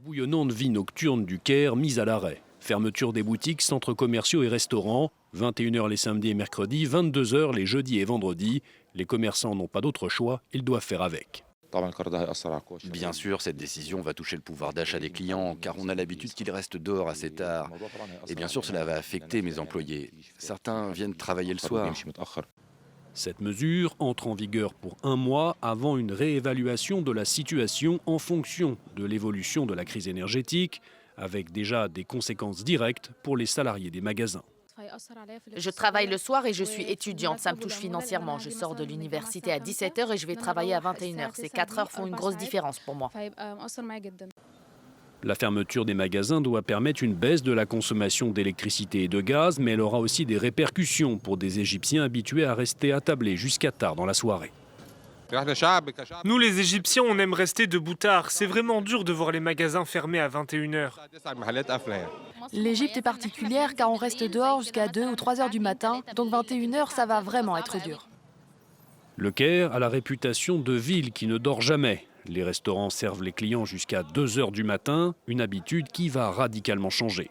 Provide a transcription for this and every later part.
bouillonnante vie nocturne du Caire mise à l'arrêt. Fermeture des boutiques, centres commerciaux et restaurants. 21h les samedis et mercredis, 22h les jeudis et vendredis. Les commerçants n'ont pas d'autre choix, ils doivent faire avec. Bien sûr, cette décision va toucher le pouvoir d'achat des clients, car on a l'habitude qu'ils restent dehors assez tard. Et bien sûr, cela va affecter mes employés. Certains viennent travailler le soir. Cette mesure entre en vigueur pour 1 mois avant une réévaluation de la situation en fonction de l'évolution de la crise énergétique, avec déjà des conséquences directes pour les salariés des magasins. Je travaille le soir et je suis étudiante, ça me touche financièrement. Je sors de l'université à 17h et je vais travailler à 21h. Ces 4 heures font une grosse différence pour moi. La fermeture des magasins doit permettre une baisse de la consommation d'électricité et de gaz, mais elle aura aussi des répercussions pour des Égyptiens habitués à rester attablés jusqu'à tard dans la soirée. Nous les Égyptiens, on aime rester debout tard. C'est vraiment dur de voir les magasins fermés à 21h. L'Égypte est particulière car on reste dehors jusqu'à 2 ou 3 heures du matin, donc 21h, ça va vraiment être dur. Le Caire a la réputation de ville qui ne dort jamais. Les restaurants servent les clients jusqu'à 2 heures du matin, une habitude qui va radicalement changer.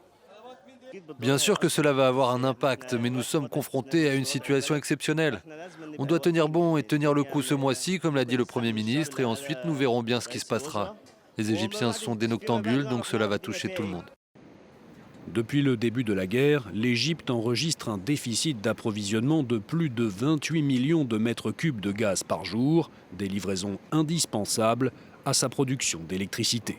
Bien sûr que cela va avoir un impact, mais nous sommes confrontés à une situation exceptionnelle. On doit tenir bon et tenir le coup ce mois-ci, comme l'a dit le Premier ministre, et ensuite nous verrons bien ce qui se passera. Les Égyptiens sont des noctambules, donc cela va toucher tout le monde. Depuis le début de la guerre, l'Égypte enregistre un déficit d'approvisionnement de plus de 28 millions de mètres cubes de gaz par jour, des livraisons indispensables à sa production d'électricité.